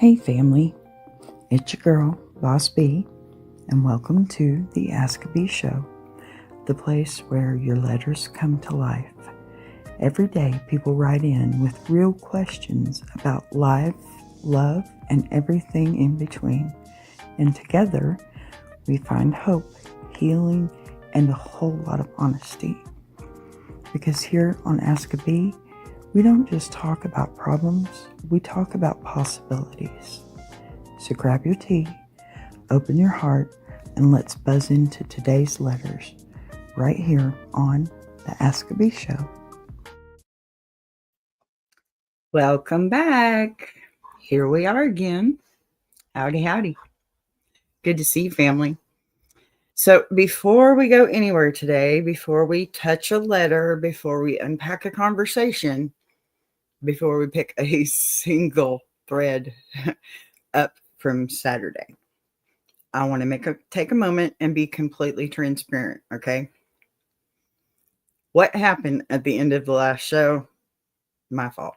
Hey family, it's your girl, Boss B, and welcome to the AskABee show, the place where your letters come to life. Every day people write in with real questions about life, love, and everything in between. And together, we find hope, healing, and a whole lot of honesty. Because here on AskABee, we don't just talk about problems, we talk about possibilities. So grab your tea, open your heart, and let's buzz into today's letters right here on the AskABee show. Welcome back. Here we are again. Howdy, howdy. Good to see you, family. So before we go anywhere today, before we touch a letter, before we unpack a conversation, before we pick a single thread up from Saturday, I want to take a moment and be completely transparent, okay? What happened at the end of the last show? My fault.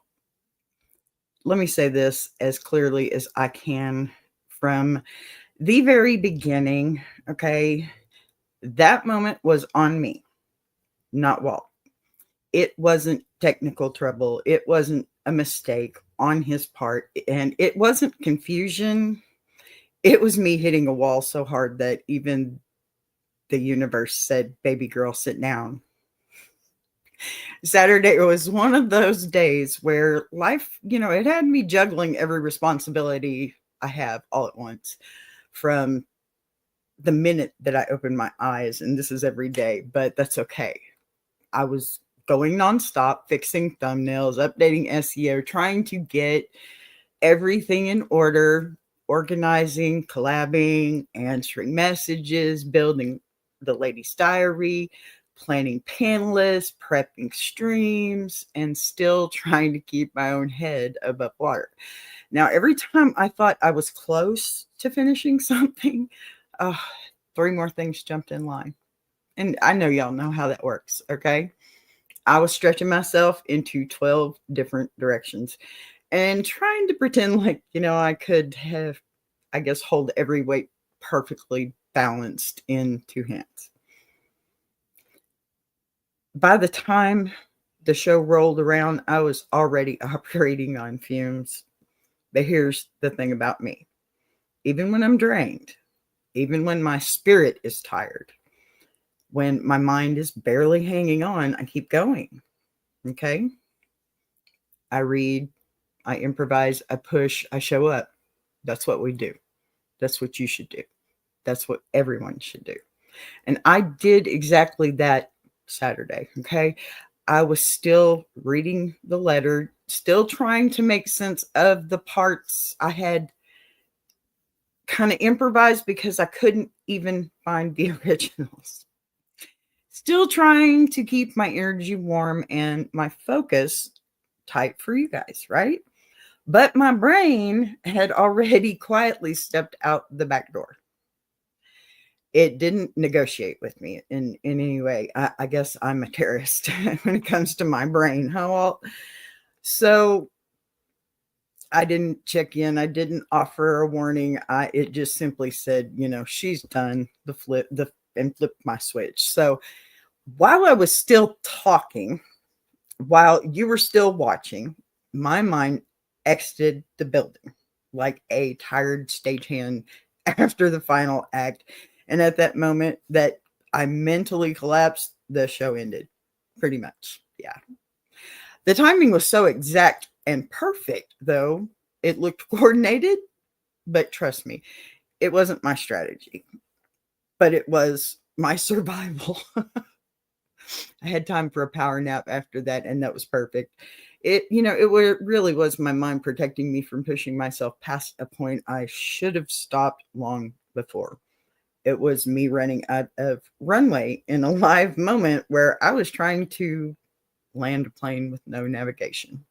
Let me say this as clearly as I can from the very beginning, okay? That moment was on me, not Walt. It wasn't technical trouble. It wasn't a mistake on his part, and it wasn't confusion. It was me hitting a wall so hard that even the universe said, "Baby girl, sit down." Saturday was one of those days where life, it had me juggling every responsibility I have all at once from the minute that I opened my eyes. And this is every day, but that's okay. I was going nonstop, fixing thumbnails, updating SEO, trying to get everything in order, organizing, collabing, answering messages, building the Lady's Diary, planning panelists, prepping streams, and still trying to keep my own head above water. Now, every time I thought I was close to finishing something, three more things jumped in line. And I know y'all know how that works, okay? I was stretching myself into 12 different directions and trying to pretend like, I could have, hold every weight perfectly balanced in two hands. By the time the show rolled around, I was already operating on fumes. But here's the thing about me. Even when I'm drained, even when my spirit is tired, when my mind is barely hanging on, I keep going. Okay? I read, I improvise, I push, I show up. That's what we do. That's what you should do. That's what everyone should do. And I did exactly that Saturday. Okay. I was still reading the letter, still trying to make sense of the parts I had kind of improvised because I couldn't even find the originals. Still trying to keep my energy warm and my focus tight for you guys, right? But my brain had already quietly stepped out the back door. It didn't negotiate with me in any way. I guess I'm a terrorist when it comes to my brain. Huh, Walt? So I didn't check in. I didn't offer a warning. It just simply said, she's done and flipped my switch. So while I was still talking, while you were still watching, my mind exited the building like a tired stagehand after the final act. And at that moment that I mentally collapsed, the show ended. Pretty much. Yeah. The timing was so exact and perfect, though. It looked coordinated, but trust me, it wasn't my strategy, but it was my survival. I had time for a power nap after that, and that was perfect. It really was my mind protecting me from pushing myself past a point I should have stopped long before. It was me running out of runway in a live moment where I was trying to land a plane with no navigation.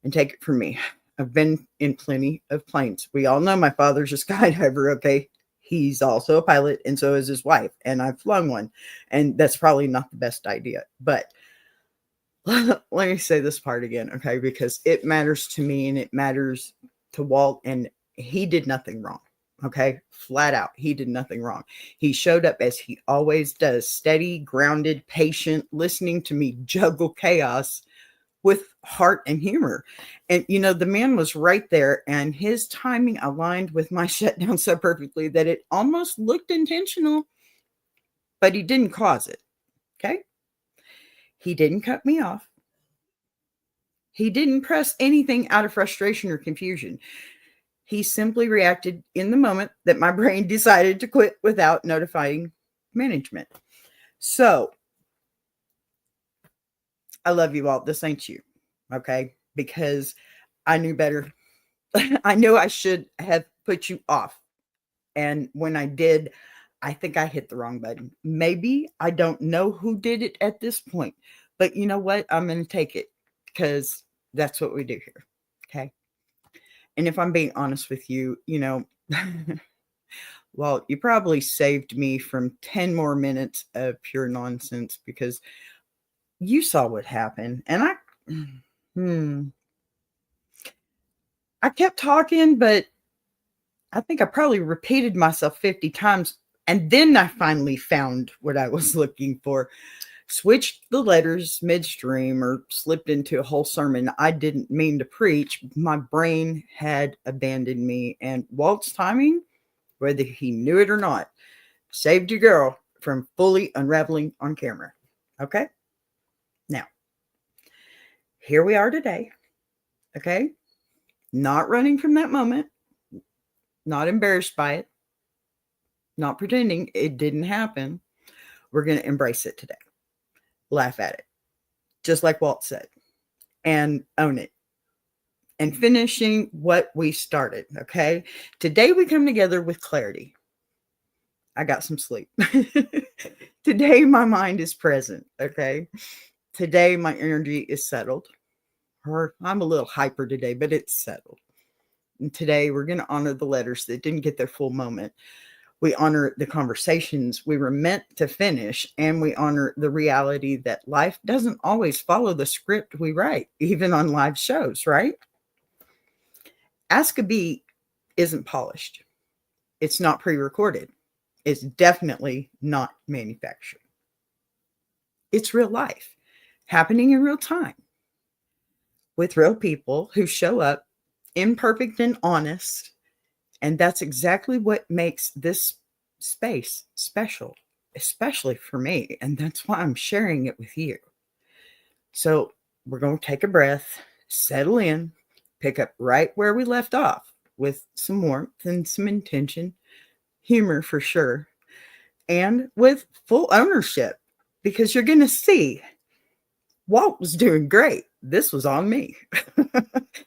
And take it from me, I've been in plenty of planes. We all know my father's a skydiver, okay? He's also a pilot, and so is his wife, and I've flown one. And that's probably not the best idea. But let me say this part again, okay? Because it matters to me, and it matters to Walt, and he did nothing wrong. Okay, flat out, he did nothing wrong. He showed up as he always does, steady, grounded, patient, listening to me juggle chaos with heart and humor. And, the man was right there, and his timing aligned with my shutdown so perfectly that it almost looked intentional, but he didn't cause it. Okay. He didn't cut me off. He didn't press anything out of frustration or confusion. He simply reacted in the moment that my brain decided to quit without notifying management. So, I love you all. This ain't you. Okay. Because I knew better. I knew I should have put you off. And when I did, I think I hit the wrong button. Maybe I don't know who did it at this point. But you know what? I'm going to take it because that's what we do here. Okay. And if I'm being honest with you, well, you probably saved me from 10 more minutes of pure nonsense because you saw what happened. And I kept talking, but I think I probably repeated myself 50 times. And then I finally found what I was looking for. Switched the letters midstream or slipped into a whole sermon I didn't mean to preach. My brain had abandoned me, and Walt's timing, whether he knew it or not, saved your girl from fully unraveling on camera. Okay? Now, here we are today. Okay? Not running from that moment, not embarrassed by it, not pretending it didn't happen. We're going to embrace it today. Laugh at it, just like Walt said, and own it, and finishing what we started. Okay. Today we come together with clarity. I got some sleep. Today my mind is present. Okay. Today my energy is settled. Or I'm a little hyper today, but it's settled. And today we're going to honor the letters that didn't get their full moment. We honor the conversations we were meant to finish, and we honor the reality that life doesn't always follow the script we write, even on live shows, right? AskABee isn't polished. It's not pre-recorded. It's definitely not manufactured. It's real life, happening in real time, with real people who show up, imperfect and honest. And that's exactly what makes this space special, especially for me. And that's why I'm sharing it with you. So we're going to take a breath, settle in, pick up right where we left off with some warmth and some intention, humor for sure, and with full ownership, because you're going to see Walt was doing great. This was on me.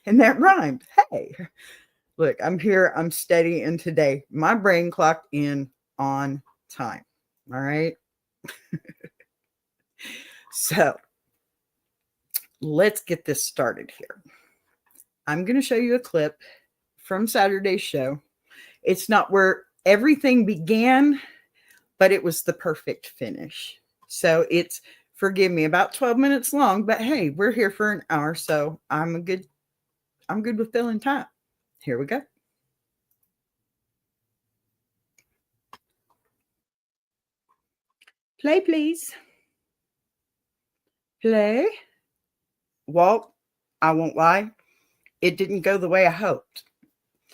And that rhymed. Hey. Look, I'm here, I'm steady, and today my brain clocked in on time. All right. So let's get this started here. I'm going to show you a clip from Saturday's show. It's not where everything began, but it was the perfect finish. So it's, forgive me, about 12 minutes long, but hey, we're here for an hour, so I'm good with filling time. Here we go. Play, please. Play. Walt, I won't lie, it didn't go the way I hoped.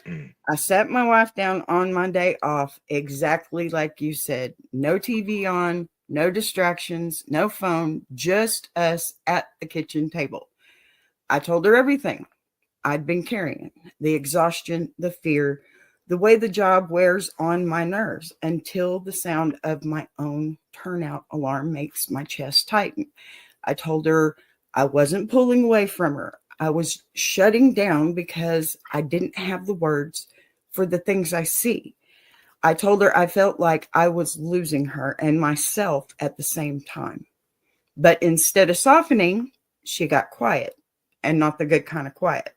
I sat my wife down on my day off exactly like you said. No TV on, no distractions, no phone, just us at the kitchen table. I told her everything I'd been carrying, the exhaustion, the fear, the way the job wears on my nerves, until the sound of my own turnout alarm makes my chest tighten. I told her I wasn't pulling away from her. I was shutting down because I didn't have the words for the things I see. I told her I felt like I was losing her and myself at the same time. But instead of softening, she got quiet, and not the good kind of quiet.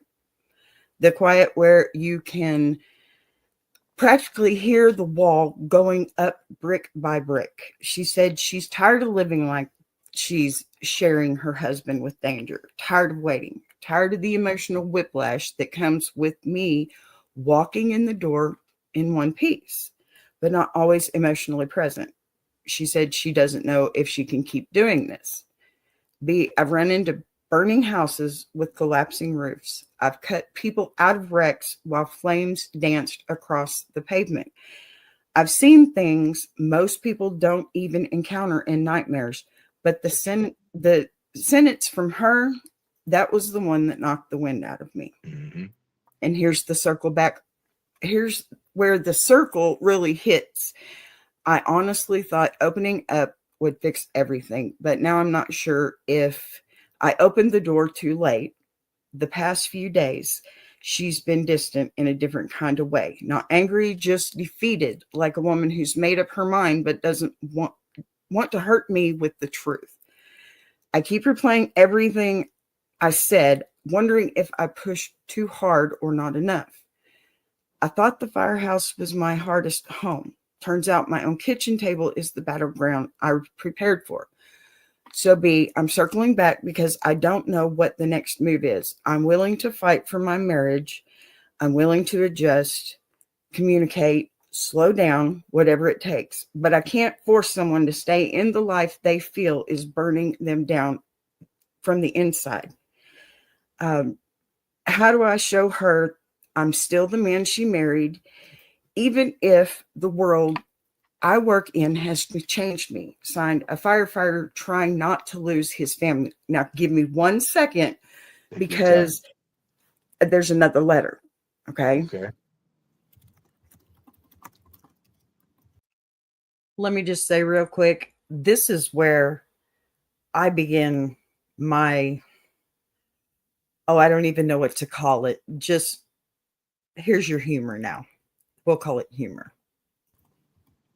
The quiet where you can practically hear the wall going up brick by brick. She said she's tired of living like she's sharing her husband with danger, tired of waiting, tired of the emotional whiplash that comes with me walking in the door in one piece, but not always emotionally present. She said she doesn't know if she can keep doing this. B, I've run into burning houses with collapsing roofs. I've cut people out of wrecks while flames danced across the pavement. I've seen things most people don't even encounter in nightmares, but the sentence from her, that was the one that knocked the wind out of me. Mm-hmm. And here's the circle back. Here's where the circle really hits. I honestly thought opening up would fix everything, but now I'm not sure if I opened the door too late. The past few days, she's been distant in a different kind of way. Not angry, just defeated, like a woman who's made up her mind but doesn't want to hurt me with the truth. I keep replaying everything I said, wondering if I pushed too hard or not enough. I thought the firehouse was my hardest home. Turns out my own kitchen table is the battleground I was prepared for. So B, I'm circling back because I don't know what the next move is. I'm willing to fight for my marriage. I'm willing to adjust, communicate, slow down, whatever it takes. But I can't force someone to stay in the life they feel is burning them down from the inside. How do I show her I'm still the man she married, even if the world I work in has changed me? Signed, a firefighter trying not to lose his family. Now, give me 1 second Take your time. because there's another letter. Okay. Okay. Let me just say real quick, this is where I begin my, I don't even know what to call it. Just here's your humor now. We'll call it humor.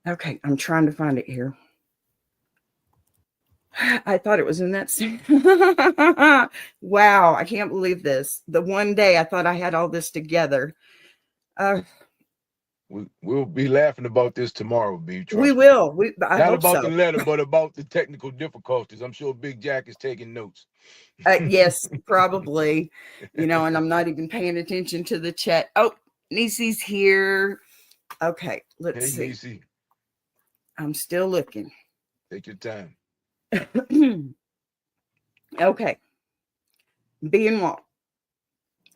Okay, I'm trying to find it here. I thought it was in that scene. Wow, I can't believe this. The one day I thought I had all this together. We'll be laughing about this tomorrow, B. We Trust me. will. I Not hope about the so. letter, but about the technical difficulties. I'm sure Big Jack is taking notes. Yes, probably. And I'm not even paying attention to the chat. Oh, Niecy's here. Okay, let's Hey, see. Nisi, I'm still looking. take your time. Okay. Being what?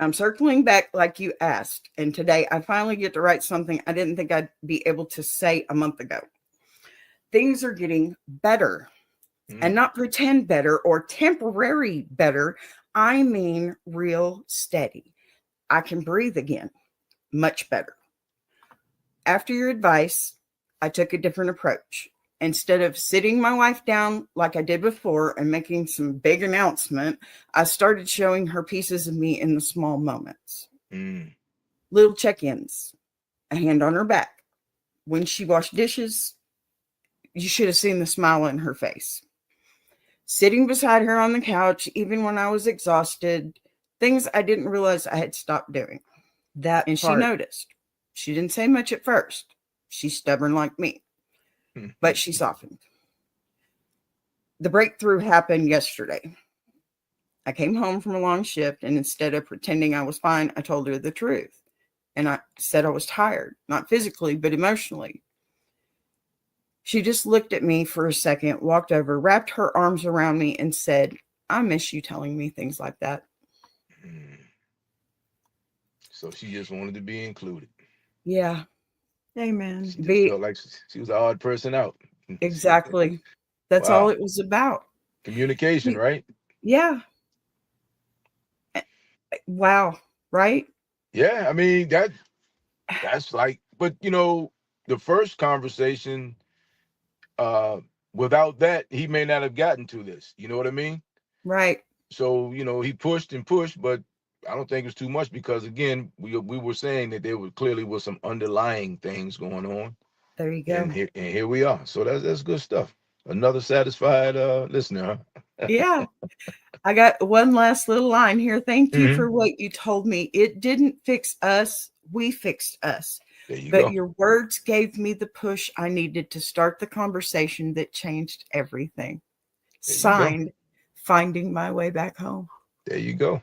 I'm circling back like you asked, and today I finally get to write something I didn't think I'd be able to say a month ago. Things are getting better, and not pretend better or temporary better. I mean real steady. I can breathe again, much better. After your advice, I took a different approach. Instead of sitting my wife down like I did before and making some big announcement, I started showing her pieces of me in the small moments. Little check-ins, a hand on her back. When she washed dishes, you should have seen the smile on her face. Sitting beside her on the couch, even when I was exhausted, things I didn't realize I had stopped doing. And she noticed. She didn't say much at first. She's stubborn like me, but she softened. The breakthrough happened yesterday. I came home from a long shift, and instead of pretending I was fine, I told her the truth. And I said I was tired, not physically, but emotionally. She just looked at me for a second, walked over, wrapped her arms around me, and said, I miss you telling me things like that. So she just wanted to be included. Yeah. Amen. She just felt like she was an odd person out. Exactly. That's all Wow. it was about. Communication, right? Yeah. Wow. Right? Yeah, I mean that's like, but the first conversation, without that, he may not have gotten to this. You know what I mean? Right. So, he pushed and pushed, but I don't think it's too much because again, we were saying that there clearly was some underlying things going on. There you go. And here we are. So that's good stuff. Another satisfied listener, huh? Yeah. I got one last little line here. Thank you for Mm-hmm. what you told me. It didn't fix us. We fixed us. There you But go. your words gave me the push I needed to start the conversation that changed everything. There you go. Signed, Finding My Way Back Home. There you go.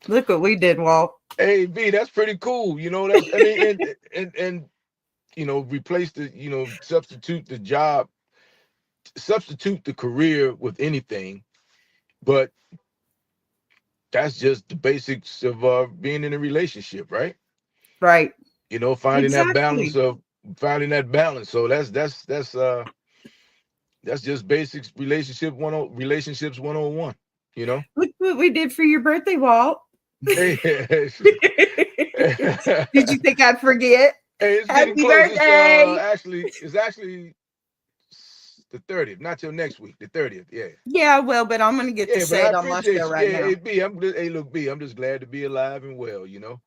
Look what we did, Walt. Hey, B, that's pretty cool. You know, that's, I mean, and you know, replace the, you know, substitute the job, substitute the career with anything, but that's just the basics of being in a relationship, right? Right. You know, finding that balance Exactly. of finding that balance. So that's just basics relationships 101, you know. Look what we did for your birthday, Walt. Hey, Did you think I'd forget? it's getting Happy close. birthday. It's actually the 30th, not till next week, the 30th. Yeah. Yeah, well, but I'm going to get to Yeah, but say I it on my show appreciate you. right Yeah, now. hey B, look, B, I'm just glad to be alive and well, you know.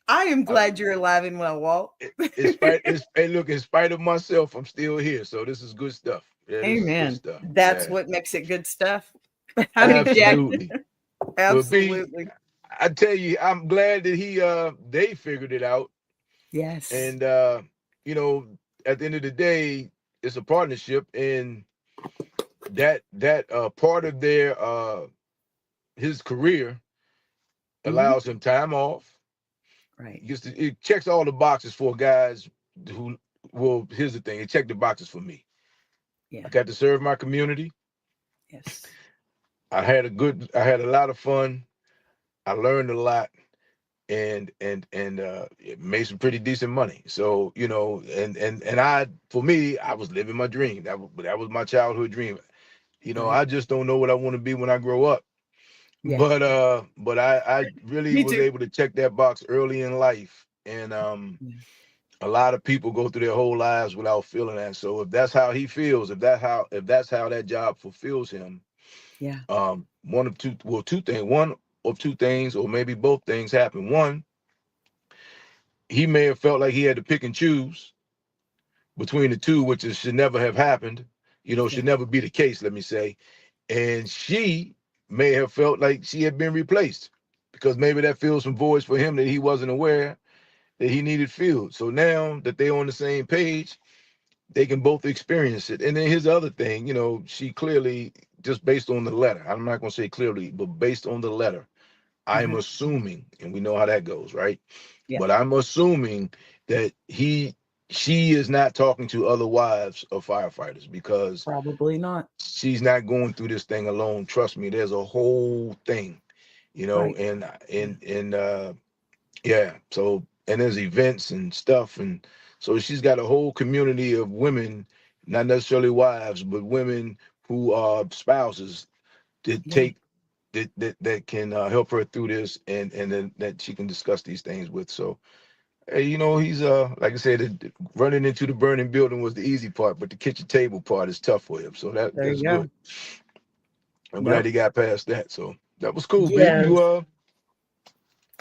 I am I, glad you're alive and well, Walt. hey, look, in spite of myself, I'm still here. So this is good stuff. Yeah, this is good Amen. stuff. That's Yeah. what makes it good stuff. Honey Jack. Absolutely. Well, B, Absolutely. I tell you, I'm glad that they figured it out. Yes. And you know, at the end of the day, it's a partnership, and that part of their his career Mhm. allows him time off. Right. It checks all the boxes for guys who, well, here's the thing, it checked the boxes for me. Yeah. I got to serve my community. Yes. I had a lot of fun. I learned a lot, and it made some pretty decent money. So, you know, and for me, I was living my dream. That was my childhood dream. You know, Right. I just don't know what I want to be when I grow up. Yeah. But I really Me was too. able to check that box early in life. And Yeah. a lot of people go through their whole lives without feeling that. So if that's how he feels, if that's how that job fulfills him, Yeah. one of two, well, two things, one of two things, or maybe both things happen. One, he may have felt like he had to pick and choose between the two, which should never have happened, you know, Yeah. should never be the case, let me say. And she may have felt like she had been replaced, because maybe that fills some voids for him that he wasn't aware that he needed filled. So now that they're on the same page, they can both experience it. And then his other thing, you know, she clearly, just based on the letter, I'm not going to say clearly, but based on the letter, I'm Uh-huh. assuming, and we know how that goes, right? Yeah. But I'm assuming that she is not talking to other wives of firefighters, because Probably not. she's not going through this thing alone. Trust me, there's a whole thing, you know, Right. and Yeah. yeah, so, and there's events and stuff, and so she's got a whole community of women, not necessarily wives, but women who are spouses that Yeah. take that can help her through this, and then that she can discuss these things with. So, hey, you know, he's like I said, running into the burning building was the easy part, but the kitchen table part is tough for him. So There that's you go. good. I'm glad Yep. he got past that. So that was cool, B. You Yes.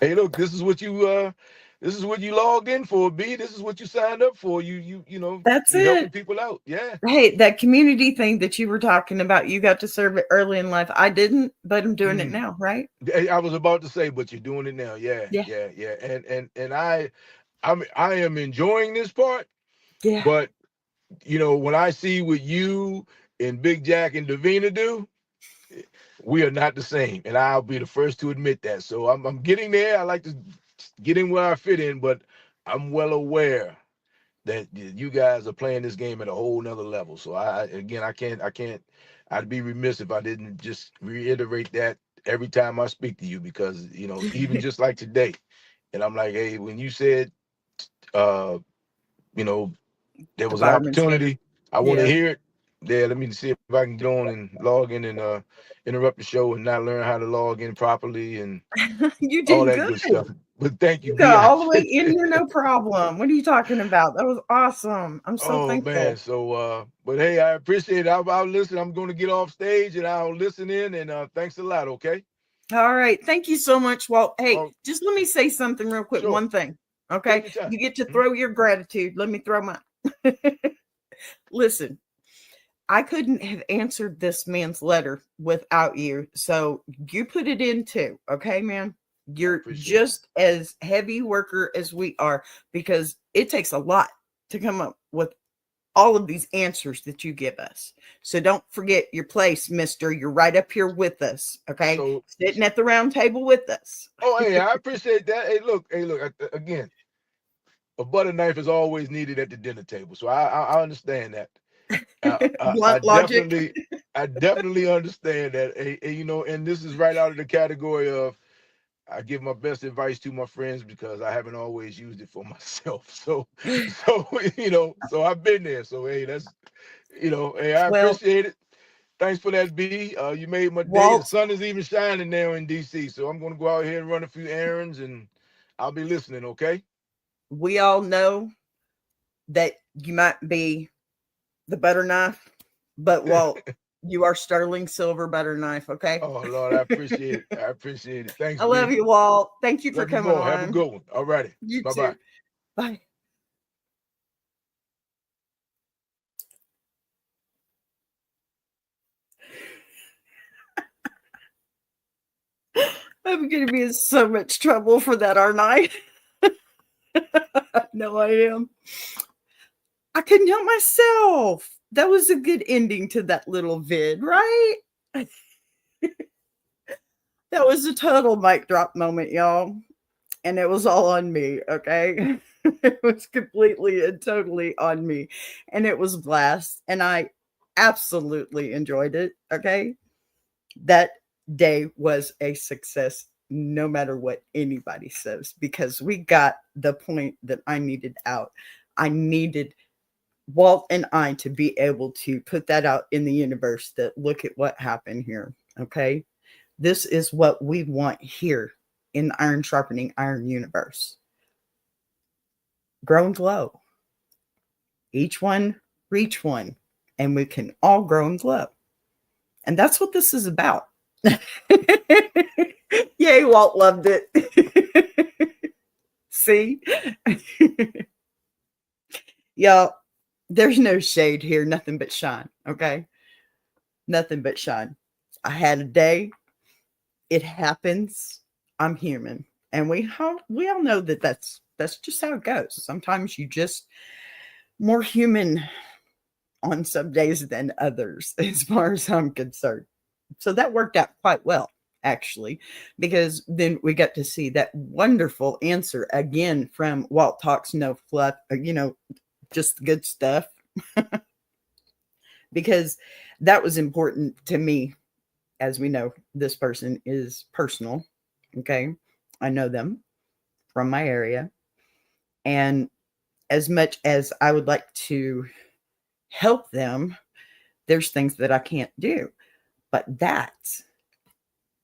hey, look, this is what you logged in for, B. This is what you signed up for. You know, That's you helping it. people out. Yeah. Hey, that community thing that you were talking about, you got to serve it early in life. I didn't, but I'm doing it Mm. now, right? I was about to say, but you're doing it now. Yeah, Yeah. yeah, yeah. And I am enjoying this part, Yeah. but you know, when I see what you and Big Jack and Davina do, we are not the same, and I'll be the first to admit that. So I'm getting there. I like to get in where I fit in, but I'm well aware that you guys are playing this game at a whole nother level. So again, I can't, I'd be remiss if I didn't just reiterate that every time I speak to you, because you know, even just like today, and I'm like, hey, when you said, uh, you know, there The was an fireman's game. opportunity, I want to Yeah. hear it. Yeah, let me see if I can get on and log in and interrupt the show and not learn how to log in properly and You all did that good. good stuff. But thank you, You got B. all the way in here, no problem. What are you talking about? That was awesome. I'm so Oh man, thankful. so but hey, I appreciate it. I'll listen. I'm going to get off stage and I'll listen in, and thanks a lot. Okay. All right. Thank you so much, Walt. Hey, Oh, just let me say something real quick. sure. One thing. Take Okay. your time. You get to Mhm. throw your gratitude. Let me throw mine. Listen, I couldn't have answered this man's letter without you. So you put it in too. Okay, man. I You're appreciate it. just as heavy worker as we are, because it takes a lot to come up with all of these answers that you give us. So don't forget your place, mister. You're right up here with us, okay? So, Sitting at the round table with us. oh, hey, I appreciate that. Hey, look. Again, a butter knife is always needed at the dinner table, so I understand that. Blunt logic. I definitely understand that. And this is right out of the category of I give my best advice to my friends because I haven't always used it for myself. So I've been there. So hey, hey, I Well, appreciate it. Thanks for that, B. You made my day. The Walt, sun is even shining now in DC, so I'm gonna go out here and run a few errands, and I'll be listening. Okay. we all know that you might be the butter knife, but Walt, you are sterling silver butter knife, okay? Oh Lord, I appreciate it. I appreciate it. Thanks, I love B. you, Walt. Thank you for Love you coming more. Have a on. good one. All righty. You Bye bye. too. Bye. I'm going to be in so much trouble for that, aren't I? No, I am. I couldn't help myself. That was a good ending to that little vid, right? That was a total mic drop moment, y'all. And it was all on me, okay? It was completely and totally on me. And it was blast. And I absolutely enjoyed it, okay? That day was a success, no matter what anybody says, because we got the point that I needed out. I needed Walt and I to be able to put that out in the universe that look at what happened here, okay? This is what we want here in the Iron Sharpening Iron universe. Grow and glow. Each one reach one, and we can all grow and glow. And that's what this is about. Yay, Walt loved it. See? Y'all, there's no shade here, nothing but shine, okay? Nothing but shine. I had a day. It happens. I'm human. And we all know that that's just how it goes. Sometimes you just more human on some days than others, as far as I'm concerned. So that worked out quite well, actually, because then we got to see that wonderful answer again from Walt Talks No Fluff, just good stuff. Because that was important to me. As we know, this person is personal. Okay. I know them from my area. And as much as I would like to help them, there's things that I can't do. But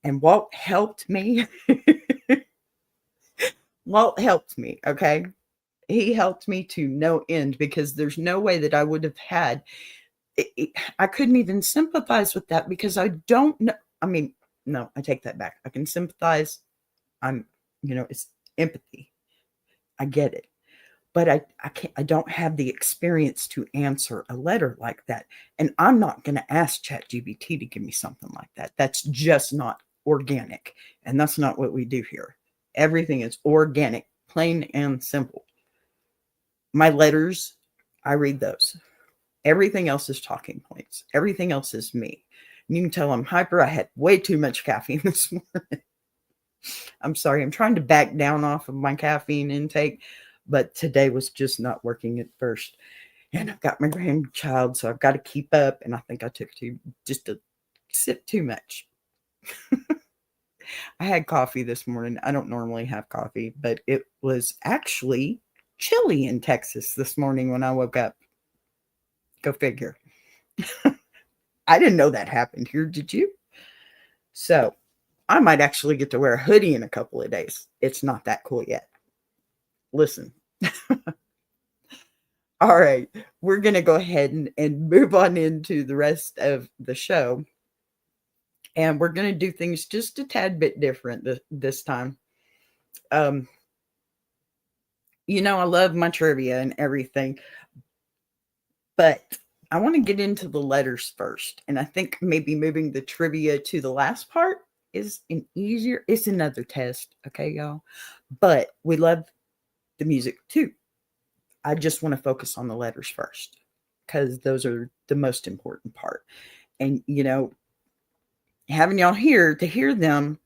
and Walt helped me. Walt helped me. Okay. He helped me to no end because there's no way that I would have had I couldn't even sympathize with that because I don't know. I mean, no, I take that back. I can sympathize. It's empathy. I get it. But I don't have the experience to answer a letter like that. And I'm not going to ask ChatGPT to give me something like that. That's just not organic. And that's not what we do here. Everything is organic, plain and simple. My letters, I read those. Everything else is talking points. Everything else is me. And you can tell I'm hyper. I had way too much caffeine this morning. I'm sorry. I'm trying to back down off of my caffeine intake, but today was just not working at first. And I've got my grandchild, so I've got to keep up. And I think I took just a sip too much. I had coffee this morning. I don't normally have coffee, but it was actually chilly in Texas this morning when I woke up. Go figure. I didn't know that happened here. Did you? So I might actually get to wear a hoodie in a couple of days. It's not that cool yet. Listen. All right. We're going to go ahead and move on into the rest of the show. And we're going to do things just a tad bit different this time. I love my trivia and everything. But I want to get into the letters first. And I think maybe moving the trivia to the last part is it's another test. Okay, y'all. But we love the music too. I just want to focus on the letters first. because those are the most important part. And, having y'all here to hear them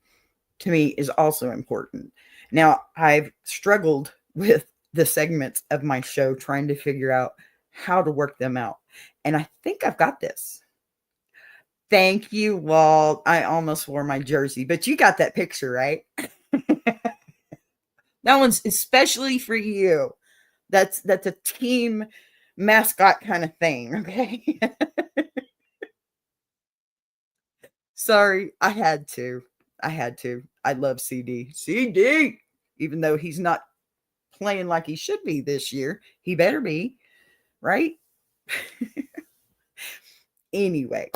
to me is also important. Now, I've struggled with the segments of my show trying to figure out how to work them out. And I think I've got this. Thank you, Walt. I almost wore my jersey, but you got that picture, right? That one's especially for you. That's a team mascot kind of thing, okay? Sorry, I had to. I love CD. CD, even though he's not playing like he should be this year, he better be, right? Anyway,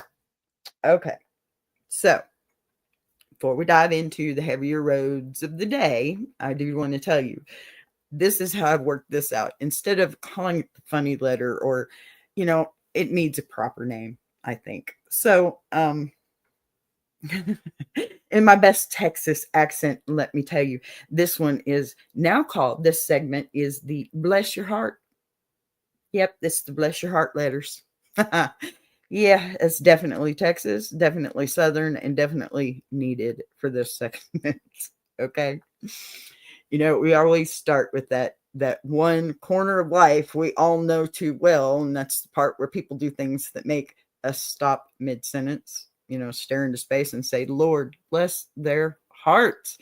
okay. So, before we dive into the heavier roads of the day, I do want to tell you this is how I've worked this out. Instead of calling it the funny letter, or, it needs a proper name, I think. So, in my best Texas accent, let me tell you, this one is now called, this segment is the Bless Your Heart. Yep, this is the Bless Your Heart letters. Yeah, it's definitely Texas, definitely Southern, and definitely needed for this segment. Okay. We always start with that one corner of life we all know too well, and that's the part where people do things that make us stop mid-sentence, stare into space and say, Lord, bless their hearts.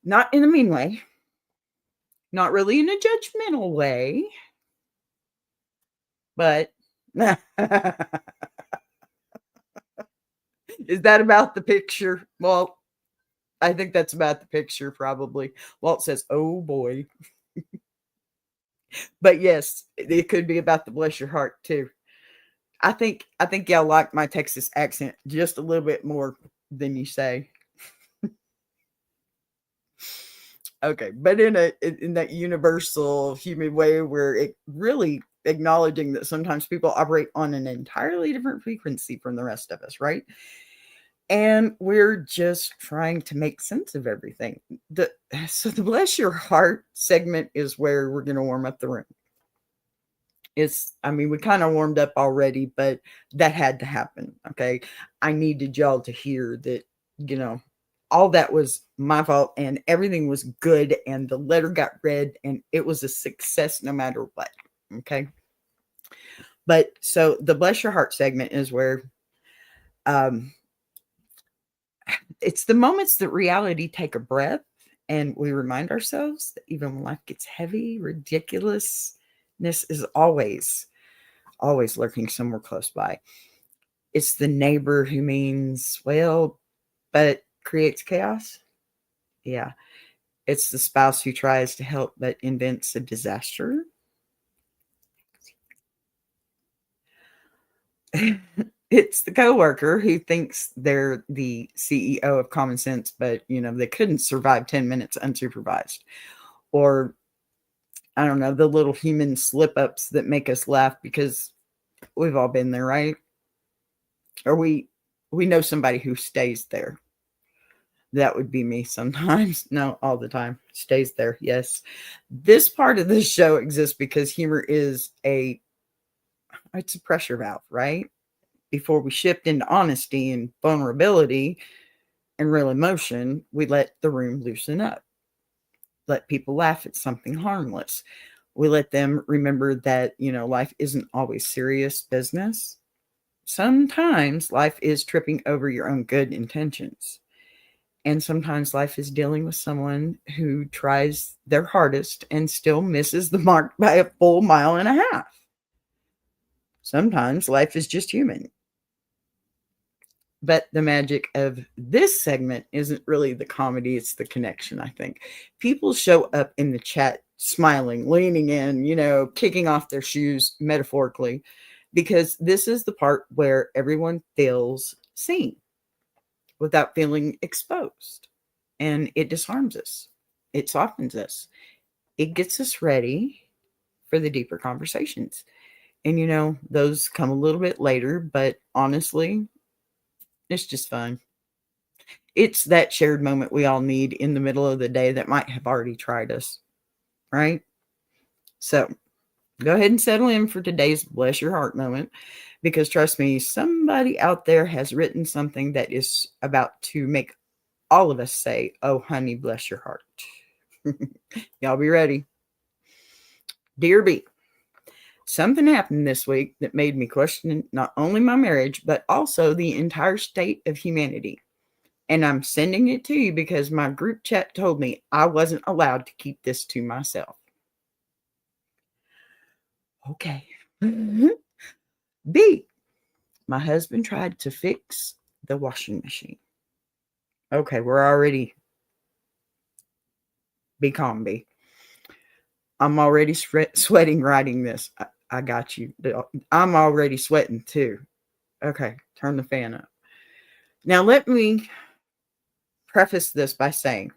Not in a mean way, not really in a judgmental way, but is that about the picture? Well, I think that's about the picture, probably. Walt says, oh boy. But yes, it could be about the bless your heart too. I think y'all like my Texas accent just a little bit more than you say. Okay, but in that universal human way where it really acknowledging that sometimes people operate on an entirely different frequency from the rest of us, right? And we're just trying to make sense of everything. So the bless your heart segment is where we're going to warm up the room. We kind of warmed up already, but that had to happen. Okay. I needed y'all to hear that, all that was my fault and everything was good and the letter got read and it was a success no matter what. Okay. But so the bless your heart segment is where, it's the moments that reality take a breath and we remind ourselves that even when life gets heavy, ridiculousness is always lurking somewhere close by. It's the neighbor who means well, but creates chaos. Yeah. It's the spouse who tries to help but invents a disaster. It's the coworker who thinks they're the CEO of common sense, but they couldn't survive 10 minutes unsupervised. Or I don't know, the little human slip ups that make us laugh because we've all been there, right? Or we know somebody who stays there. That would be me sometimes. No, all the time. Stays there. Yes. This part of the show exists because humor is it's a pressure valve, right? Before we shift into honesty and vulnerability and real emotion, we let the room loosen up. Let people laugh at something harmless. We let them remember that, life isn't always serious business. Sometimes life is tripping over your own good intentions. And sometimes life is dealing with someone who tries their hardest and still misses the mark by a full mile and a half. Sometimes life is just human. But the magic of this segment isn't really the comedy, it's the connection, I think. People show up in the chat smiling, leaning in, kicking off their shoes metaphorically, because this is the part where everyone feels seen without feeling exposed. And it disarms us, it softens us, it gets us ready for the deeper conversations. And, those come a little bit later, but honestly, it's just fun. It's that shared moment we all need in the middle of the day that might have already tried us, right? So, Go ahead and settle in for today's bless your heart moment, because trust me, somebody out there has written something that is about to make all of us say, "Oh, honey, bless your heart." Y'all be ready. Dear B, something happened this week that made me question not only my marriage, but also the entire state of humanity. And I'm sending it to you because my group chat told me I wasn't allowed to keep this to myself. Okay. B, my husband tried to fix the washing machine. Okay, we're already, be calm, B. I'm already sweating writing this. I got you. I'm already sweating too. Okay, turn the fan up. Now, let me preface this by saying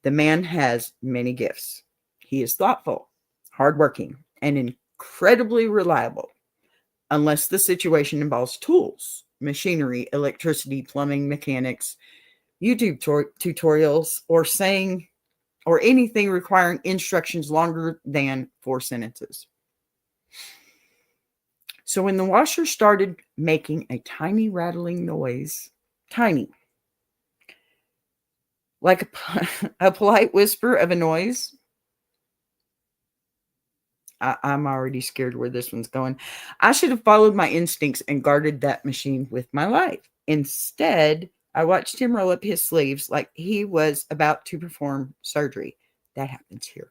the man has many gifts. He is thoughtful, hardworking, and incredibly reliable, unless the situation involves tools, machinery, electricity, plumbing, mechanics, YouTube tutorials, or anything requiring instructions longer than 4 sentences. So when the washer started making a tiny rattling noise, tiny, like a polite whisper of a noise, I'm already scared where this one's going. I should have followed my instincts and guarded that machine with my life. Instead, I watched him roll up his sleeves like he was about to perform surgery. That happens here.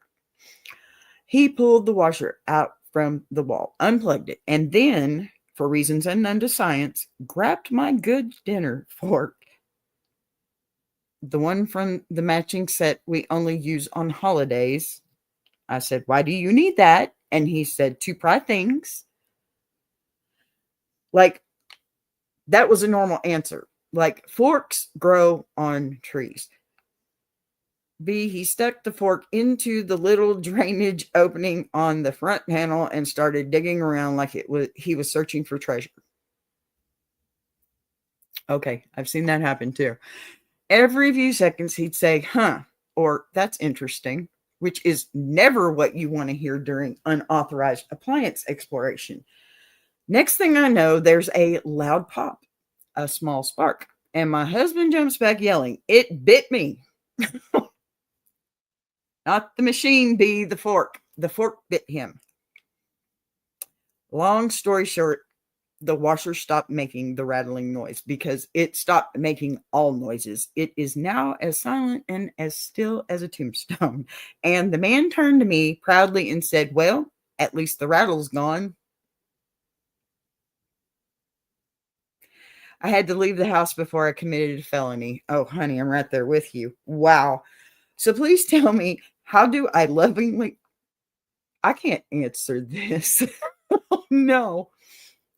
He pulled the washer out from the wall, unplugged it, and then, for reasons unknown to science, grabbed my good dinner fork, the one from the matching set we only use on holidays. I said, "Why do you need that?" And he said, "To pry things." Like, that was a normal answer. Like, forks grow on trees. B, he stuck the fork into the little drainage opening on the front panel and started digging around like he was searching for treasure. Okay, I've seen that happen too. Every few seconds he'd say, "Huh," or "That's interesting," which is never what you want to hear during unauthorized appliance exploration. Next thing I know, there's a loud pop, a small spark, and my husband jumps back yelling, "It bit me." Not the machine, B, the fork. The fork bit him. Long story short, the washer stopped making the rattling noise because it stopped making all noises. It is now as silent and as still as a tombstone. And the man turned to me proudly and said, "Well, at least the rattle's gone." I had to leave the house before I committed a felony. Oh, honey, I'm right there with you. Wow. So please tell me, how do I lovingly... I can't answer this. Oh, no.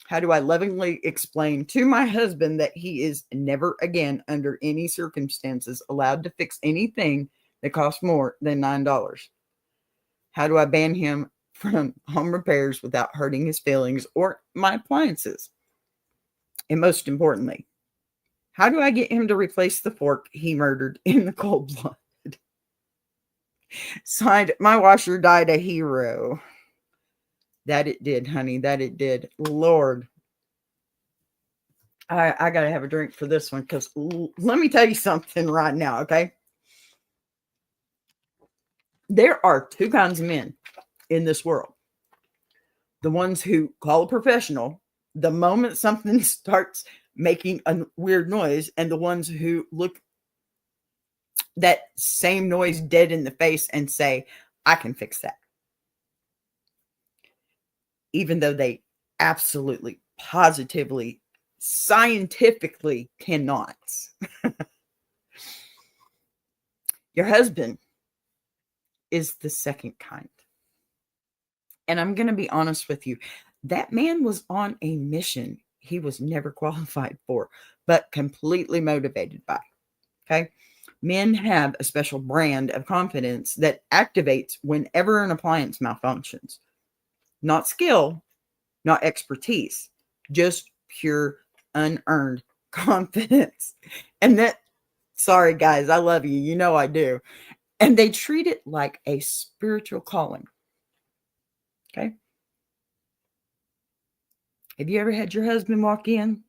How do I lovingly explain to my husband that he is never again, under any circumstances, allowed to fix anything that costs more than $9? How do I ban him from home repairs without hurting his feelings or my appliances? And most importantly, how do I get him to replace the fork he murdered in the cold blood? Signed, my washer died a hero. That it did, honey. That it did. Lord. I got to have a drink for this one because let me tell you something right now, okay? There are 2 kinds of men in this world. The ones who call a professional the moment something starts making a weird noise, and the ones who look that same noise dead in the face and say, "I can fix that." Even though they absolutely, positively, scientifically cannot. Your husband is the second kind. And I'm going to be honest with you. That man was on a mission he was never qualified for, but completely motivated by. Okay. Men have a special brand of confidence that activates whenever an appliance malfunctions. Not skill, not expertise, just pure unearned confidence. And that, sorry guys, I love you. You know I do. And they treat it like a spiritual calling. Okay. Have you ever had your husband walk in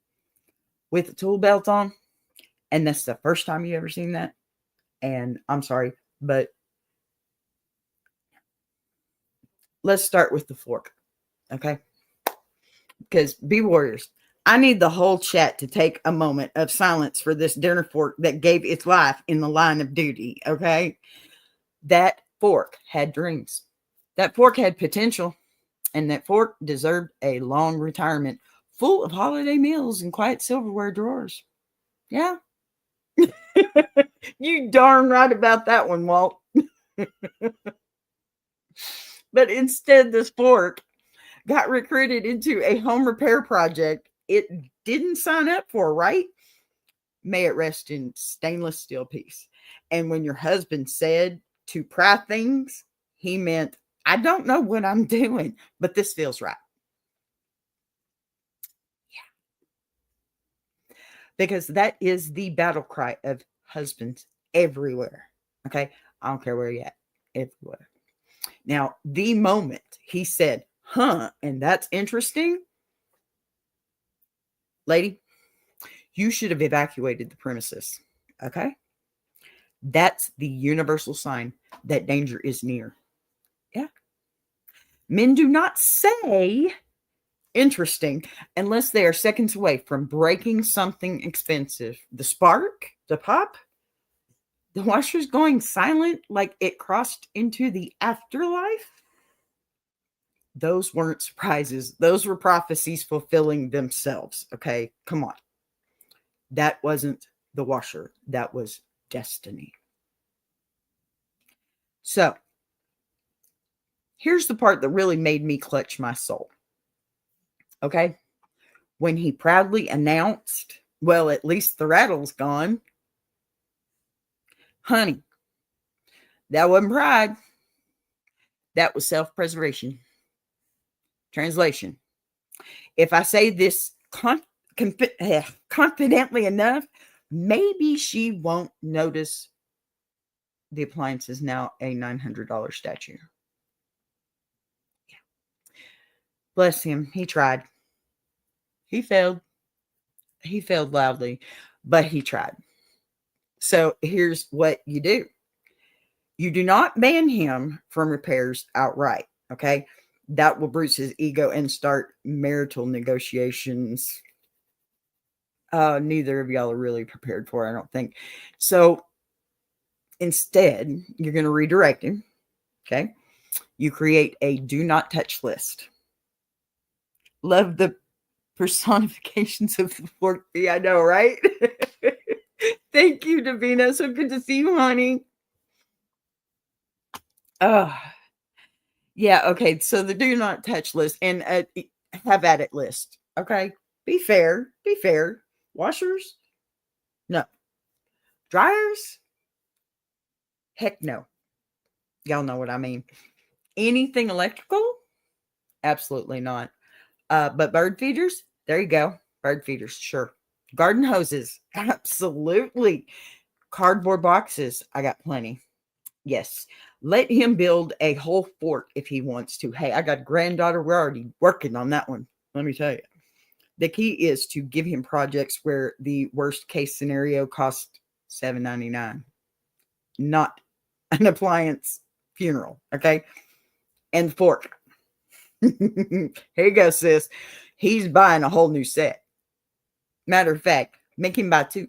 with a tool belt on? And that's the first time you ever seen that? And I'm sorry, but let's start with the fork, okay? Because be warriors. I need the whole chat to take a moment of silence for this dinner fork that gave its life in the line of duty, okay? That fork had dreams. That fork had potential, and that fork deserved a long retirement full of holiday meals and quiet silverware drawers. Yeah. You darn right about that one, Walt. But instead, this fork got recruited into a home repair project it didn't sign up for, right? May it rest in stainless steel peace. And when your husband said to pry things, he meant, I don't know what I'm doing, but this feels right. Yeah. Because that is the battle cry of husbands everywhere. Okay. I don't care where you're at, everywhere. Now, the moment he said, huh, and that's interesting, lady, you should have evacuated the premises. Okay. That's the universal sign that danger is near. Yeah. Men do not say interesting unless they are seconds away from breaking something expensive. The spark, the pop, the washer's going silent like it crossed into the afterlife. Those weren't surprises. Those were prophecies fulfilling themselves. Okay. Come on. That wasn't the washer. That was destiny. So here's the part that really made me clutch my soul. Okay. When he proudly announced, well, at least the rattle's gone. Honey, that wasn't pride. That was self-preservation. Translation. If I say this confidently enough, maybe she won't notice the appliance is now a $900 statue. Yeah. Bless him. He tried. He failed. He failed loudly, but he tried. So here's what you do. You do not ban him from repairs outright, okay? That will bruise his ego and start marital negotiations. Neither of y'all are really prepared for, I don't think. So instead, you're going to redirect him, okay? You create a do not touch list. Love the personifications of the fork. Yeah, I know, right? Thank you, Davina. So good to see you, honey. Yeah, okay. So the do not touch list and have at it list. Okay. Be fair. Be fair. Washers? No. Dryers? Heck no. Y'all know what I mean. Anything electrical? Absolutely not. But bird feeders? There you go. Bird feeders, sure. Garden hoses? Absolutely. Cardboard boxes? I got plenty. Yes. Let him build a whole fort if he wants to. Hey, I got a granddaughter. We're already working on that one. Let me tell you. The key is to give him projects where the worst case scenario costs $7.99, not an appliance funeral. Okay. And fork. Here you go, sis. He's buying a whole new set. Matter of fact, make him buy two.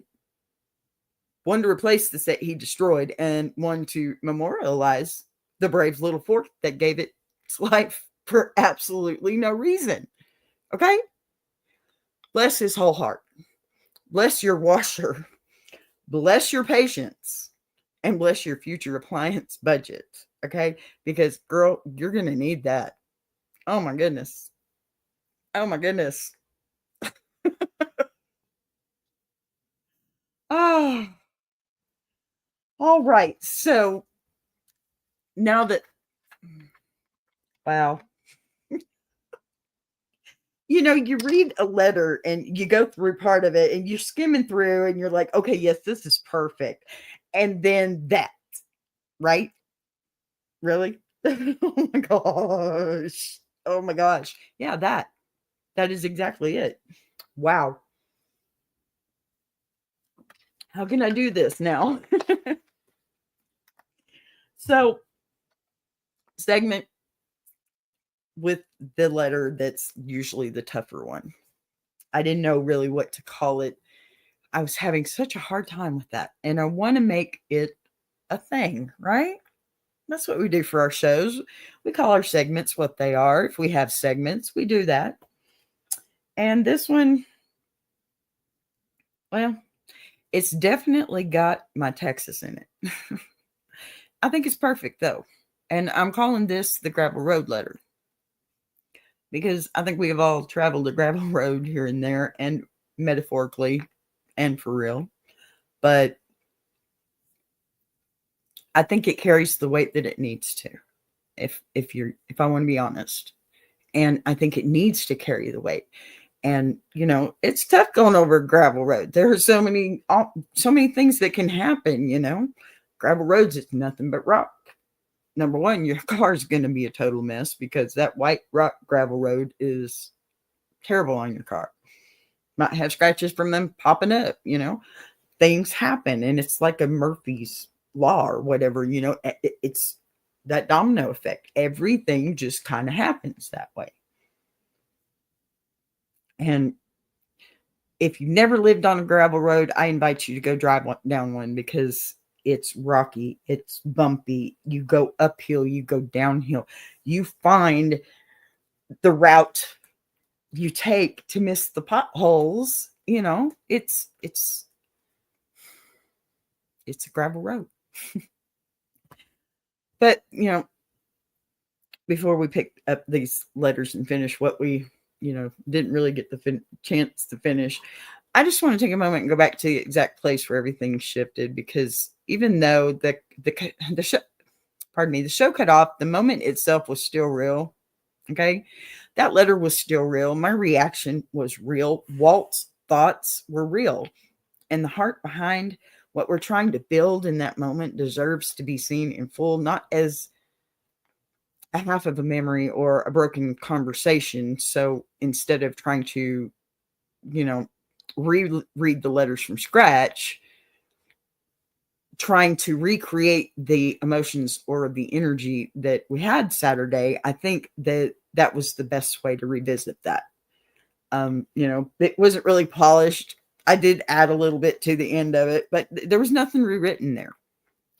One to replace the set he destroyed, and one to memorialize the brave little fork that gave it its life for absolutely no reason. Okay? Bless his whole heart. Bless your washer. Bless your patience. And bless your future appliance budget. Okay? Because, girl, you're going to need that. Oh, my goodness. Oh, my goodness. Oh. All right. So, now that, wow. You read a letter and you go through part of it and you're skimming through and you're like, okay, yes, this is perfect. And then that, right? Really? Oh my gosh. Oh my gosh. Yeah, that. That is exactly it. Wow. How can I do this now? So, segment with the letter that's usually the tougher one. I didn't know really what to call it. I was having such a hard time with that. And I want to make it a thing, right? That's what we do for our shows. We call our segments what they are. If we have segments, we do that. And this one, well, it's definitely got my Texas in it. I think it's perfect though. And I'm calling this the gravel road letter because I think we have all traveled a gravel road here and there, and metaphorically and for real. But I think it carries the weight that it needs to. If I want to be honest. And I think it needs to carry the weight. And it's tough going over a gravel road. There are so many things that can happen. Gravel roads, it's nothing but rock. Number one, your car's going to be a total mess because that white rock gravel road is terrible on your car. Might have scratches from them popping up. Things happen, and it's like a Murphy's law or whatever. It's that domino effect. Everything just kind of happens that way. And if you've never lived on a gravel road, I invite you to go drive down one because it's rocky, it's bumpy. You go uphill, you go downhill. You find the route you take to miss the potholes. It's a gravel road. But, before we pick up these letters and finish what we didn't really get the chance to finish, I just want to take a moment and go back to the exact place where everything shifted, because even though the show cut off, the moment itself was still real. Okay, that letter was still real. My reaction was real. Walt's thoughts were real, and the heart behind what we're trying to build in that moment deserves to be seen in full, not as a half of a memory or a broken conversation. So instead of trying to, reread the letters from scratch, trying to recreate the emotions or the energy that we had Saturday, I think that was the best way to revisit that. It wasn't really polished. I did add a little bit to the end of it, but there was nothing rewritten there.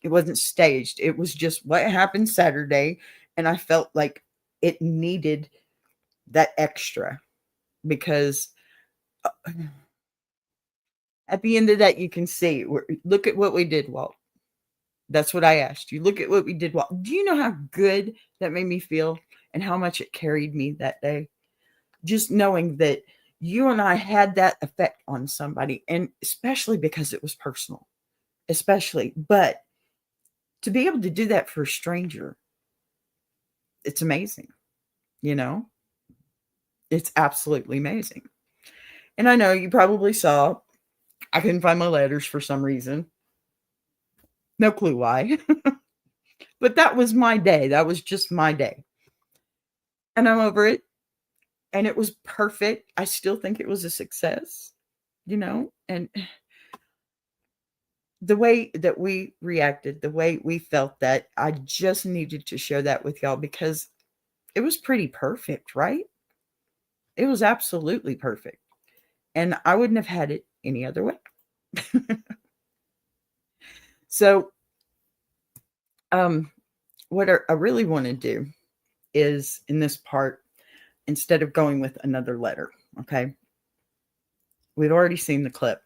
It wasn't staged. It was just what happened Saturday. And I felt like it needed that extra because at the end of that, you can see, look at what we did, Walt. That's what I asked you. Look at what we did, Walt. Do you know how good that made me feel and how much it carried me that day? Just knowing that you and I had that effect on somebody, and especially because it was personal, especially. But to be able to do that for a stranger, it's amazing. It's absolutely amazing. And I know you probably saw, I couldn't find my letters for some reason. No clue why. But that was my day. That was just my day. And I'm over it. And it was perfect. I still think it was a success, and the way that we reacted, the way we felt, that I just needed to share that with y'all because it was pretty perfect, right? It was absolutely perfect. And I wouldn't have had it any other way. So, what I really want to do is, in this part, instead of going with another letter, okay? We've already seen the clip.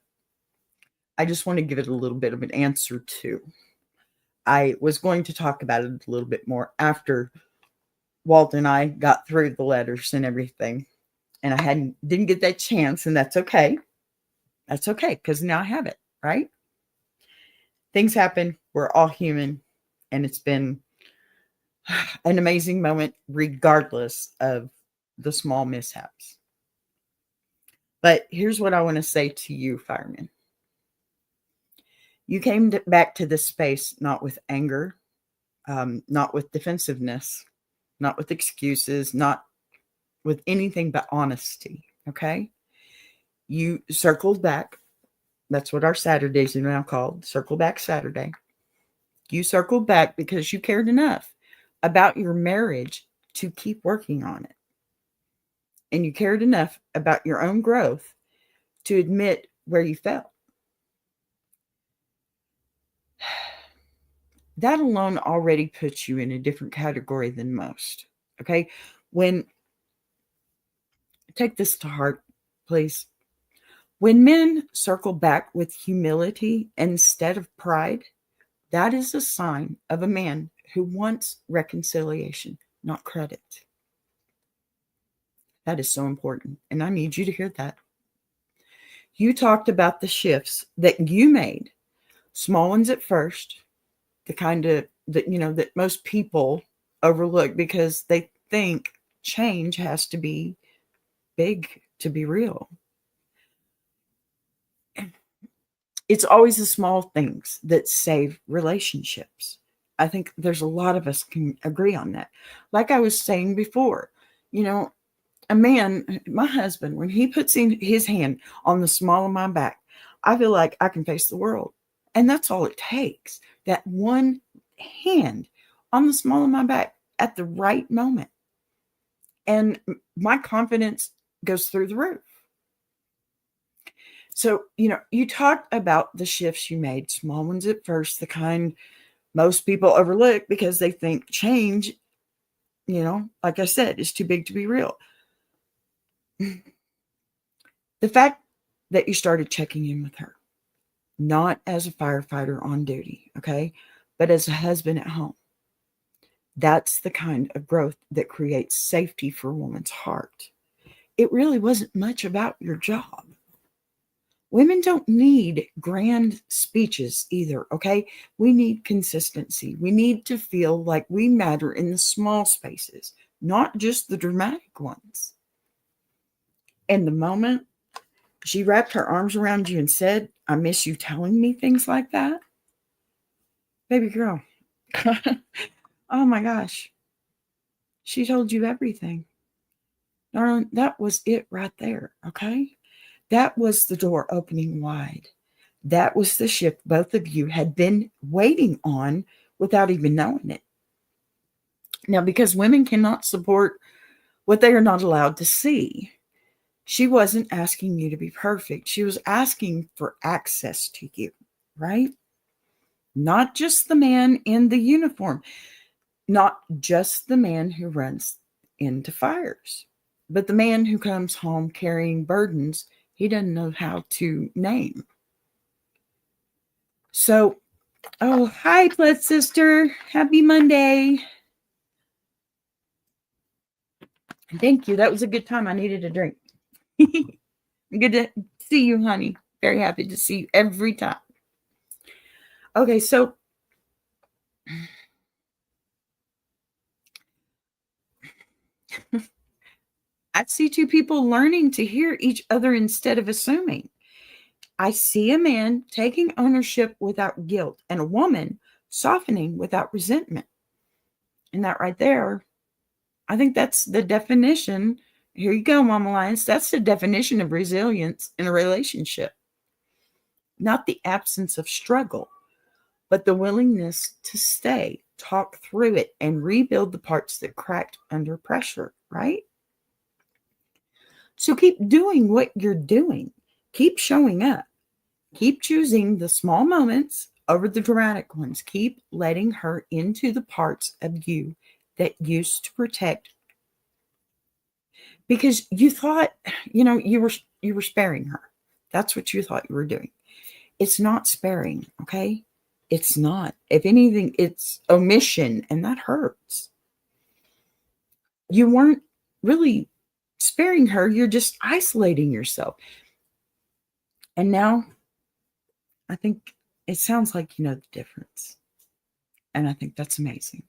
I just want to give it a little bit of an answer too. I was going to talk about it a little bit more after Walt and I got through the letters and everything. And I didn't get that chance, and that's okay. That's okay, because now I have it, right? Things happen. We're all human. And it's been an amazing moment, regardless of the small mishaps. But here's what I want to say to you, Fireman. You came back to this space not with anger, not with defensiveness, not with excuses, not with anything but honesty. Okay. You circled back. That's what our Saturdays are now called, Circle Back Saturday. You circled back because you cared enough about your marriage to keep working on it. And you cared enough about your own growth to admit where you fell. That alone already puts you in a different category than most. Okay. Take this to heart, please. When men circle back with humility instead of pride, that is a sign of a man who wants reconciliation, not credit. That is so important. And I need you to hear that. You talked about the shifts that you made, small ones at first, the kind of that most people overlook because they think change has to be big to be real. It's always the small things that save relationships. I think there's a lot of us can agree on that. Like I was saying before, a man, my husband, when he puts in his hand on the small of my back, I feel like I can face the world. And that's all it takes. That one hand on the small of my back at the right moment. And my confidence goes through the roof. So, you talked about the shifts you made, small ones at first, the kind most people overlook because they think change, like I said, is too big to be real. The fact that you started checking in with her, not as a firefighter on duty, okay, but as a husband at home, that's the kind of growth that creates safety for a woman's heart. It really wasn't much about your job. Women don't need grand speeches either, okay? We need consistency. We need to feel like we matter in the small spaces, not just the dramatic ones. And the moment she wrapped her arms around you and said, "I miss you telling me things like that," baby girl, oh my gosh, she told you everything. Darling, that was it right there, okay? That was the door opening wide. That was the shift both of you had been waiting on without even knowing it. Now, because women cannot support what they are not allowed to see, she wasn't asking you to be perfect. She was asking for access to you, right? Not just the man in the uniform, not just the man who runs into fires, but the man who comes home carrying burdens he doesn't know how to name. So, oh, hi, Blood Sister. Happy Monday. Thank you. That was a good time. I needed a drink. Good to see you, honey. Very happy to see you every time. Okay, so I see two people learning to hear each other instead of assuming. I see a man taking ownership without guilt and a woman softening without resentment. And that right there, I think that's the definition. Here you go, Mama Lions. That's the definition of resilience in a relationship. Not the absence of struggle, but the willingness to stay, talk through it, and rebuild the parts that cracked under pressure, right? So keep doing what you're doing. Keep showing up. Keep choosing the small moments over the dramatic ones. Keep letting her into the parts of you that used to protect, because you thought, you were sparing her. That's what you thought you were doing. It's not sparing, okay? It's not. If anything, it's omission, and that hurts. You weren't really sparing her. You're just isolating yourself. And now I think it sounds like you know the difference. And I think that's amazing.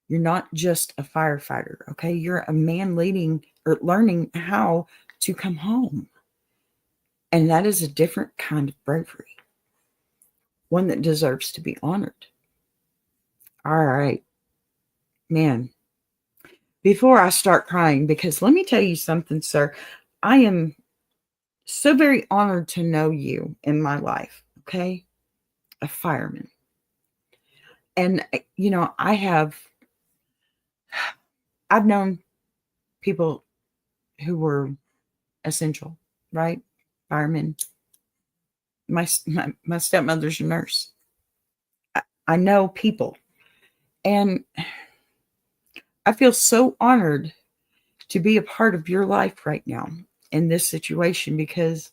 You're not just a firefighter, okay? You're a man leading or learning how to come home. And that is a different kind of bravery, one that deserves to be honored. All right, man. before I start crying, because let me tell you something, sir. I am so very honored to know you in my life. Okay. A fireman. And, I've known people who were essential, right? Firemen. My stepmother's a nurse. I know people. And I feel so honored to be a part of your life right now in this situation, because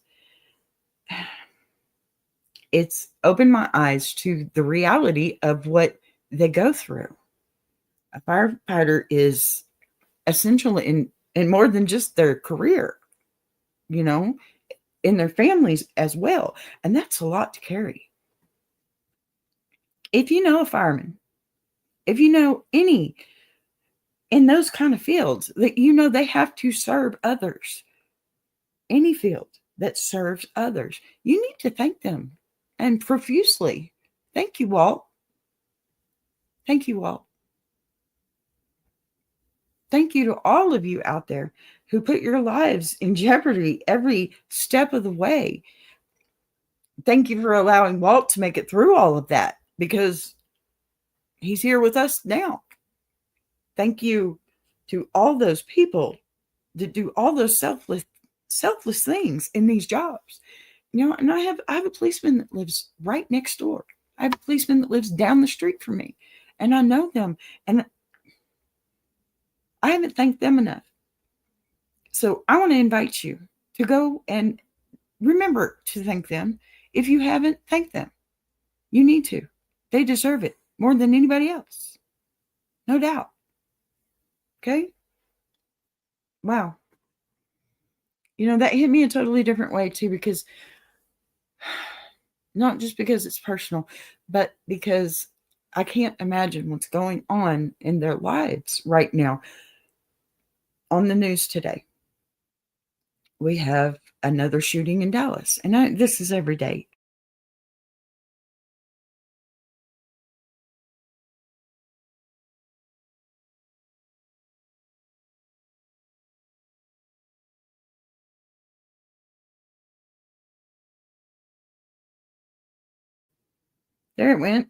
it's opened my eyes to the reality of what they go through. A firefighter is essential in more than just their career, you know, in their families as well. And that's a lot to carry. If you know a fireman, if you know any in those kind of fields, that they have to serve others, any field that serves others, you need to thank them, and profusely. Thank you, Walt. Thank you, Walt. Thank you to all of you out there who put your lives in jeopardy every step of the way. Thank you for allowing Walt to make it through all of that, because he's here with us now. Thank you to all those people that do all those selfless things in these jobs. And I have a policeman that lives right next door. I have a policeman that lives down the street from me, and I know them, and I haven't thanked them enough. So I want to invite you to go and remember to thank them. If you haven't, thank them. You need to. They deserve it more than anybody else. No doubt. Okay? Wow. That hit me a totally different way too, because not just because it's personal, but because I can't imagine what's going on in their lives right now. On the news today, we have another shooting in Dallas, and this is every day. There it went.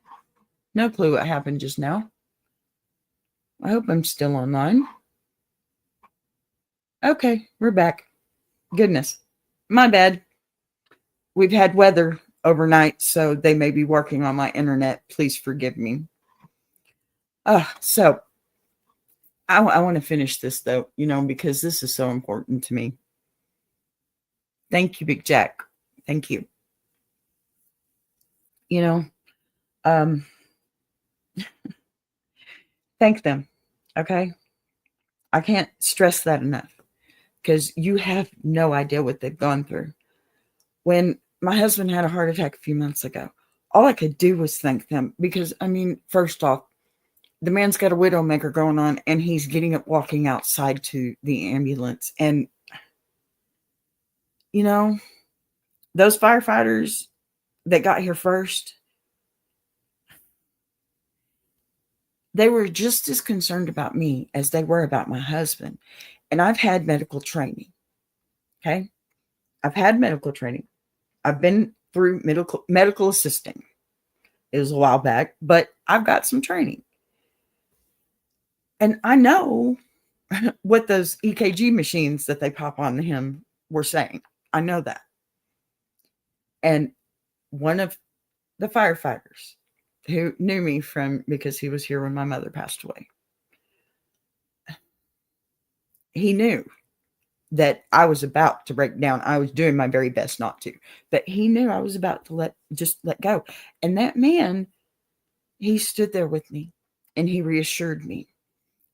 No clue what happened just now. I hope I'm still online. Okay, we're back. Goodness. My bad. We've had weather overnight, so they may be working on my internet. Please forgive me. So I want to finish this, though, because this is so important to me. Thank you, Big Jack. Thank you. Um, thank them. Okay. I can't stress that enough, because you have no idea what they've gone through. When my husband had a heart attack a few months ago, all I could do was thank them, because, first off, the man's got a widowmaker going on, and he's getting up, walking outside to the ambulance. And, those firefighters that got here first, they were just as concerned about me as they were about my husband. And I've had medical training. Okay. I've had medical training. I've been through medical assisting. It was a while back, but I've got some training. And I know what those EKG machines that they pop on him were saying. I know that. And one of the firefighters who knew me because he was here when my mother passed away, he knew that I was about to break down. I was doing my very best not to, but he knew I was about to let go. And that man, he stood there with me, and he reassured me,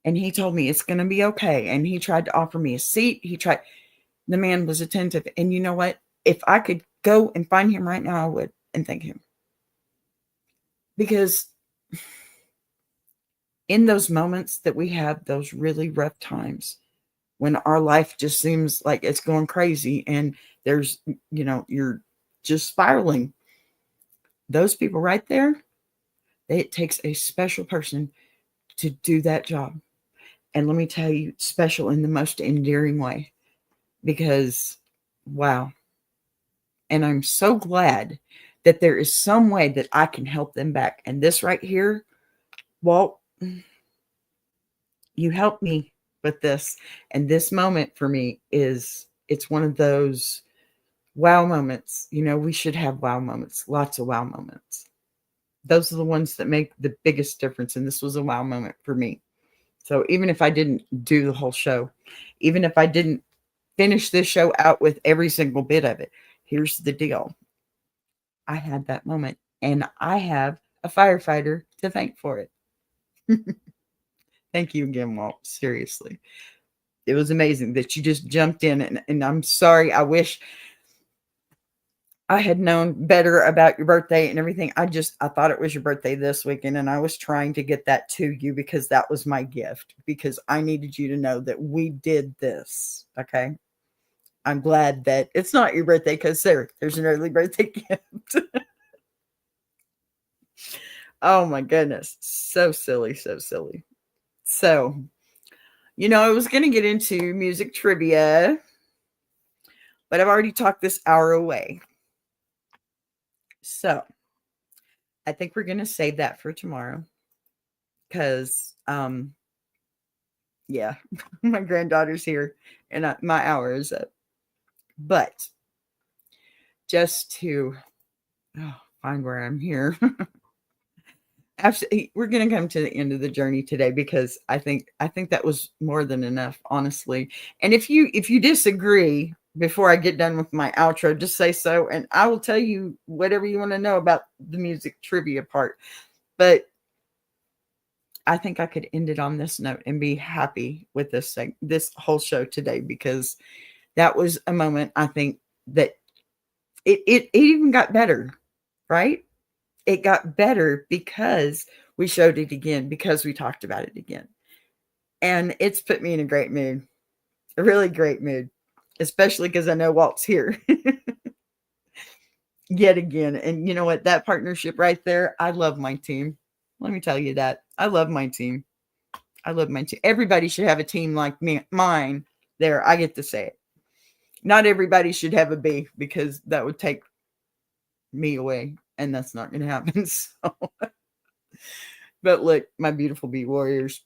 and he told me it's going to be okay. And he tried to offer me a seat. The man was attentive. And you know what? If I could go and find him right now, I would, and thank him. Because in those moments that we have those really rough times, when our life just seems like it's going crazy and there's, you're just spiraling, those people right there, it takes a special person to do that job. And let me tell you, special in the most endearing way, because wow. And I'm so glad that there is some way that I can help them back. And this right here, Walt, you helped me with this. And this moment for me it's one of those wow moments. You know, we should have wow moments, lots of wow moments. Those are the ones that make the biggest difference. And this was a wow moment for me. So even if I didn't do the whole show, even if I didn't finish this show out with every single bit of it, here's the deal. I had that moment, and I have a firefighter to thank for it. Thank you again, Walt. Seriously. It was amazing that you just jumped in, and I'm sorry. I wish I had known better about your birthday and everything. I thought it was your birthday this weekend, and I was trying to get that to you because that was my gift, because I needed you to know that we did this. Okay. I'm glad that it's not your birthday, because there's an early birthday gift. Oh my goodness. So silly. So silly. So, I was going to get into music trivia, but I've already talked this hour away. So, I think we're going to save that for tomorrow because, yeah, my granddaughter's here and my hour is up. But just to find where I'm here. Absolutely, we're going to come to the end of the journey today, because I think that was more than enough, honestly. And if you disagree before I get done with my outro, just say so, and I will tell you whatever you want to know about the music trivia part. But I think I could end it on this note and be happy with this whole show today, because that was a moment, I think, that it even got better, right? It got better because we showed it again, because we talked about it again. And it's put me in a great mood, a really great mood, especially because I know Walt's here yet again. And you know what? That partnership right there, I love my team. Let me tell you that. I love my team. I love my team. Everybody should have a team like mine. There, I get to say it. Not everybody should have a B, because that would take me away, and that's not going to happen. So. But look, my beautiful bee warriors,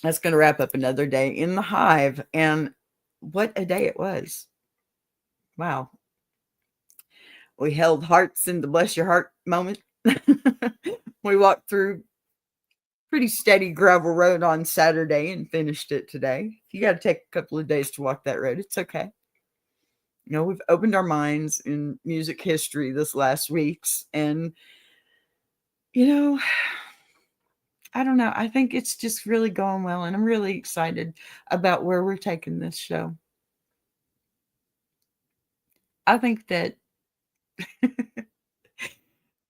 that's going to wrap up another day in the hive. And what a day it was. Wow. We held hearts in the bless your heart moment. We walked through pretty steady gravel road on Saturday and finished it today. If you got to take a couple of days to walk that road, it's okay. We've opened our minds in music history this last week's, and I don't know. I think it's just really going well, and I'm really excited about where we're taking this show. I think that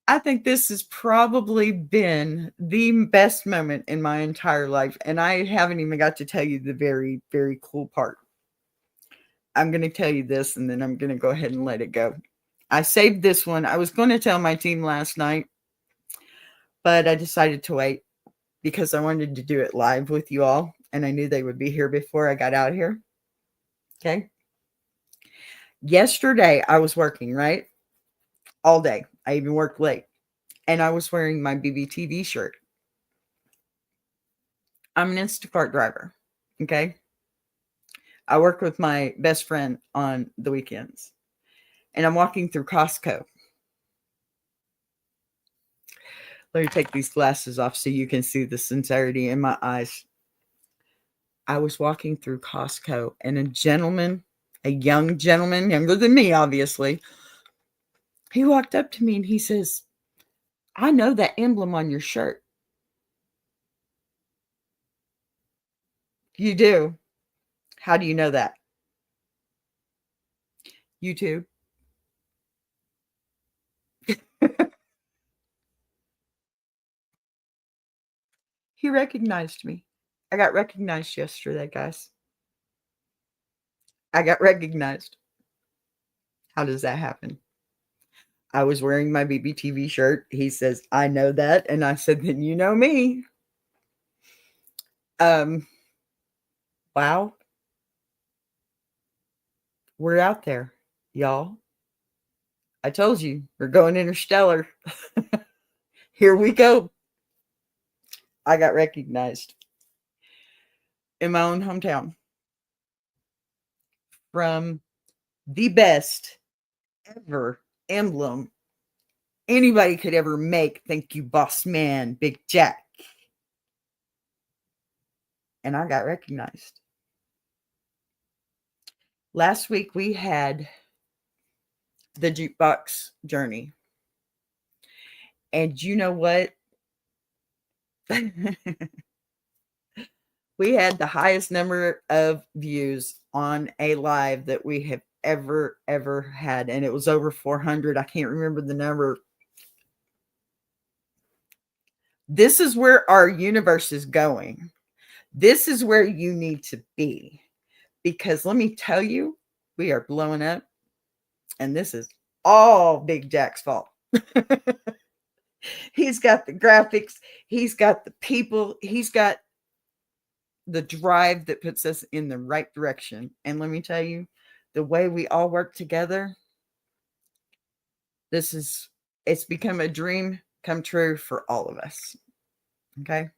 I think this has probably been the best moment in my entire life, and I haven't even got to tell you the very, very cool part. I'm going to tell you this, and then I'm going to go ahead and let it go. I saved this one. I was going to tell my team last night, but I decided to wait because I wanted to do it live with you all, and I knew they would be here before I got out here. Okay. Yesterday, I was working, right? All day. I even worked late, and I was wearing my BBTV shirt. I'm an Instacart driver. Okay. I work with my best friend on the weekends, and I'm walking through Costco. Let me take these glasses off so you can see the sincerity in my eyes. I was walking through Costco, and a young gentleman, younger than me, obviously, he walked up to me and he says, "I know that emblem on your shirt." You do? How do you know that? YouTube. He recognized me. I got recognized yesterday, guys. I got recognized. How does that happen? I was wearing my BBTV shirt. He says, "I know that." And I said, "Then you know me." Wow. We're out there, y'all. I told you, we're going interstellar. Here we go. I got recognized in my own hometown from the best ever emblem anybody could ever make. Thank you, boss man, Big Jack. And I got recognized. Last week we had the jukebox journey. And you know what? We had the highest number of views on a live that we have ever had. And it was over 400. I can't remember the number. This is where our universe is going. This is where you need to be. Because let me tell you, we are blowing up. And this is all Big Jack's fault. He's got the graphics. He's got the people. He's got the drive that puts us in the right direction. And let me tell you, the way we all work together, it's become a dream come true for all of us. Okay.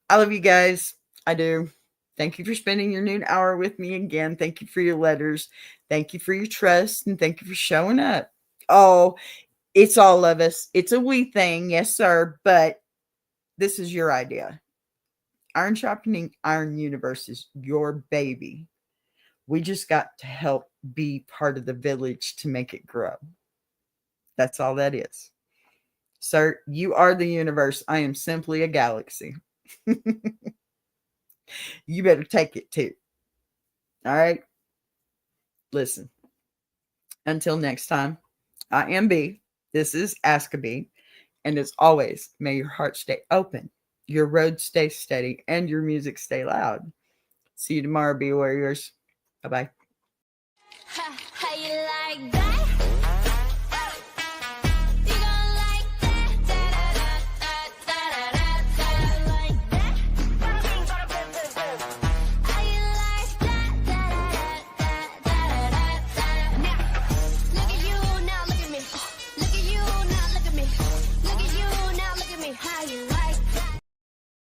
I love you guys. I do. Thank you for spending your noon hour with me again. Thank you for your letters. Thank you for your trust. And thank you for showing up. Oh, it's all of us. It's a we thing. Yes, sir. But this is your idea. Iron Sharpening Iron Universe is your baby. We just got to help be part of the village to make it grow. That's all that is. Sir, you are the universe. I am simply a galaxy. You better take it too. All right? Listen. Until next time, I am B. This is AskABee. And as always, may your heart stay open, your road stay steady, and your music stay loud. See you tomorrow, Bee Warriors. Bye-bye. How you like that?